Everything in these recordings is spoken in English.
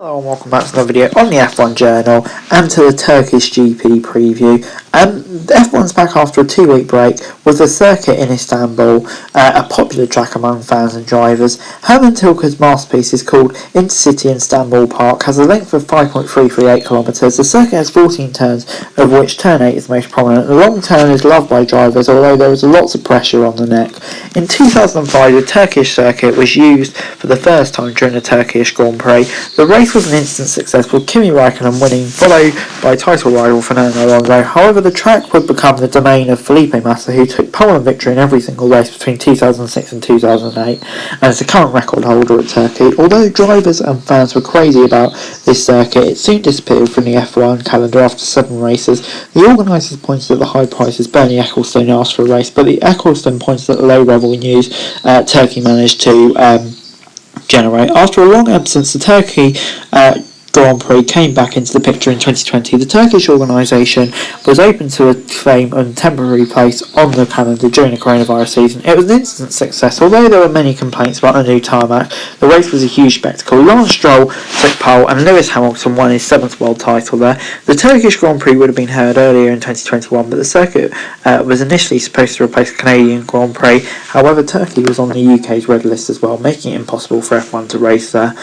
Hello and welcome back to another video on the F1 Journal and to the Turkish GP Preview. The F1's back after a 2-week break with the circuit in Istanbul, a popular track among fans and drivers. Herman Tilke's masterpiece is called Intercity Istanbul Park, has a length of 5.338 kilometres. The circuit has 14 turns, of which turn 8 is the most prominent. The long turn is loved by drivers, although there is lots of pressure on the neck. In 2005, the Turkish circuit was used for the first time during the Turkish Grand Prix. The race was an instant success, with Kimi Räikkönen winning, followed by title rival Fernando Alonso. However, the track would become the domain of Felipe Massa, who took pole and victory in every single race between 2006 and 2008, and is the current record holder at Turkey. Although drivers and fans were crazy about this circuit, it soon disappeared from the F1 calendar after 7 races. The organisers pointed at the high prices Bernie Ecclestone asked for a race, but the Ecclestone pointed at the low revenues Turkey managed to generate. After a long absence, the Turkey Grand Prix came back into the picture in 2020. The Turkish organisation was open to a claim on temporary place on the calendar during the coronavirus season. It was an instant success, although there were many complaints about the new tarmac. The race was a huge spectacle. Lance Stroll took pole and Lewis Hamilton won his 7th world title there. The Turkish Grand Prix would have been held earlier in 2021, but the circuit was initially supposed to replace the Canadian Grand Prix. However, Turkey was on the UK's red list as well, making it impossible for F1 to race there.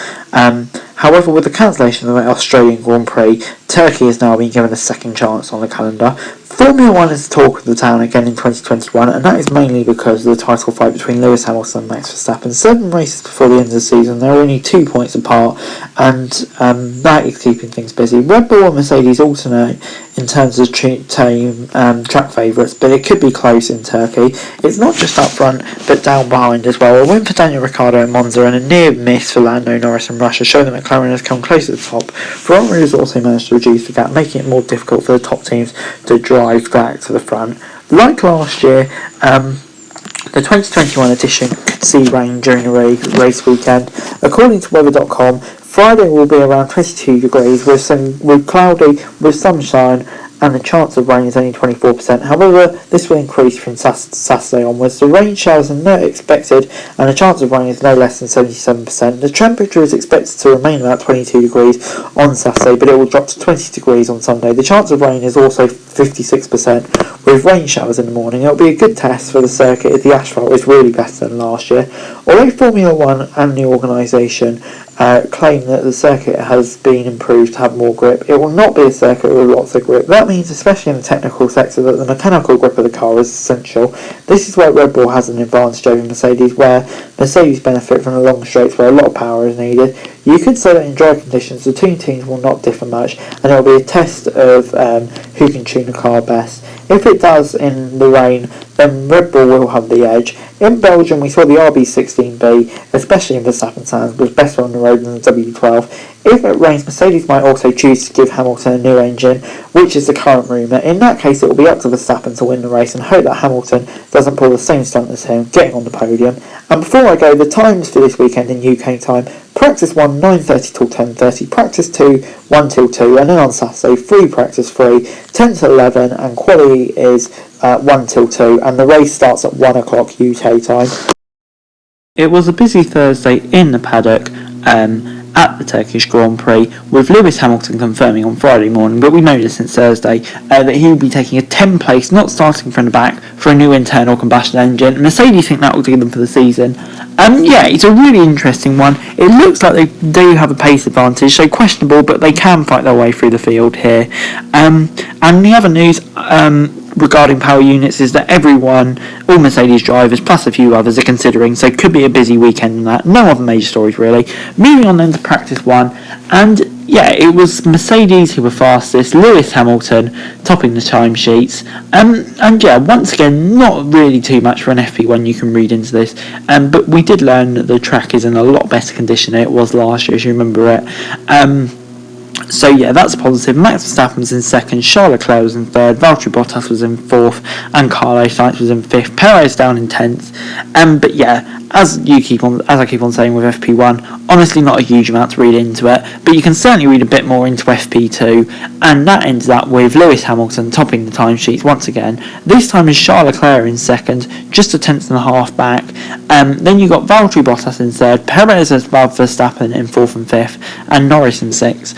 However, with the cancellation of the Australian Grand Prix, Turkey has now been given a second chance on the calendar. Formula 1 is the talk of the town again in 2021, and that is mainly because of the title fight between Lewis Hamilton and Max Verstappen. 7 races before the end of the season, they're only 2 points apart, and that is keeping things busy. Red Bull and Mercedes alternate in terms of team track favourites, but it could be close in Turkey. It's not just up front, but down behind as well. A win for Daniel Ricciardo in Monza and a near miss for Lando Norris in Russia show that McLaren has come close to the top. Ferrari has also managed to reduce the gap, making it more difficult for the top teams to drive back to the front. Like last year, the 2021 edition could see rain during the race weekend. According to weather.com, Friday will be around 22 degrees with cloudy with sunshine, and the chance of rain is only 24%. However, this will increase from Saturday onwards. The rain showers are not expected, and the chance of rain is no less than 77%. The temperature is expected to remain about 22 degrees on Saturday, but it will drop to 20 degrees on Sunday. The chance of rain is also 56%, with rain showers in the morning. It will be a good test for the circuit if the asphalt is really better than last year. Although Formula 1 and the organisation claim that the circuit has been improved to have more grip, it will not be a circuit with lots of grip. That means, especially in the technical sector, that the mechanical grip of the car is essential. This is where Red Bull has an advantage over Mercedes, where Mercedes benefit from the long straights where a lot of power is needed. You could say that in dry conditions the two teams will not differ much, and it will be a test of who can tune the car best. If it does in the rain, then Red Bull will have the edge. In Belgium, we saw the RB16B, especially in Verstappen's hands, was better on the road than the W12. If it rains, Mercedes might also choose to give Hamilton a new engine, which is the current rumour. In that case, it will be up to Verstappen to win the race and hope that Hamilton doesn't pull the same stunt as him, getting on the podium. And before I go, the times for this weekend in UK time: Practice 1, 9:30 till 10:30, Practice 2, 1 till 2, and then on Saturday, free Practice 3, 10 till 11, and quali is 1 till 2, and the race starts at 1 o'clock UK time. It was a busy Thursday in the paddock at the Turkish Grand Prix, with Lewis Hamilton confirming on Friday morning, but we know this since Thursday, that he will be taking a 10th place, not starting from the back, for a new internal combustion engine. Mercedes think that will do them for the season. It's a really interesting one. It looks like they do have a pace advantage, so questionable, but they can fight their way through the field here. And the other news regarding power units is that all Mercedes drivers plus a few others are considering, so it could be a busy weekend on that. No other major stories really. Moving on then to Practice 1, and it was Mercedes who were fastest, Lewis Hamilton topping the timesheets, once again, not really too much for an FP1 you can read into this, but we did learn that the track is in a lot better condition than it was last year, as you remember it. So that's a positive. Max Verstappen was in second, Charles Leclerc was in third, Valtteri Bottas was in fourth, and Carlos Sainz was in fifth. Perez down in 10th. as I keep on saying with FP1, honestly not a huge amount to read into it, but you can certainly read a bit more into FP2, and that ends up with Lewis Hamilton topping the timesheets once again. This time is Charles Leclerc in second, just a tenth and a half back. Then you got Valtteri Bottas in third, Perez above Verstappen in fourth and fifth, and Norris in sixth.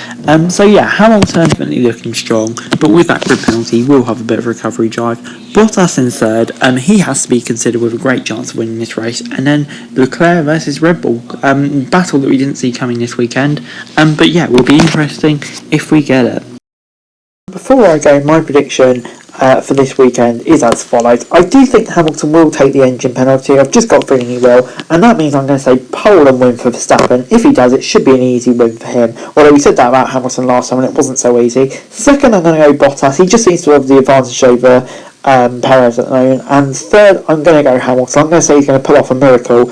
So yeah, Hamilton definitely looking strong, but with that grid penalty, he will have a bit of recovery drive. Bottas in third, he has to be considered with a great chance of winning this race, and then Leclerc versus Red Bull, battle that we didn't see coming this weekend, but yeah, it will be interesting if we get it. Before I go, my prediction for this weekend is as follows. I do think Hamilton will take the engine penalty. I've just got a feeling he will, and that means I'm going to say pole and win for Verstappen. If he does, it should be an easy win for him. Although we said that about Hamilton last time and it wasn't so easy. Second, I'm going to go Bottas. He just seems to have the advantage over Perez at the moment. And third, I'm going to go Hamilton. I'm going to say he's going to pull off a miracle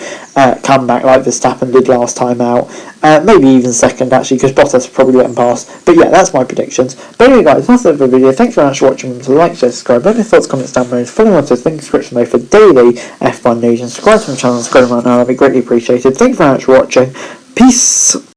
comeback like Verstappen did last time out. Maybe even second, actually, because Bottas will probably let him pass. But yeah, that's my predictions. But anyway, guys, that's it for the video. Thanks very much for watching. Remember to like, share, subscribe. Let me know thoughts, comments down below. Follow me on Twitter, link description below for daily F1 news. And subscribe to my channel and subscribe right now. That'd be greatly appreciated. Thank you very much for watching. Peace.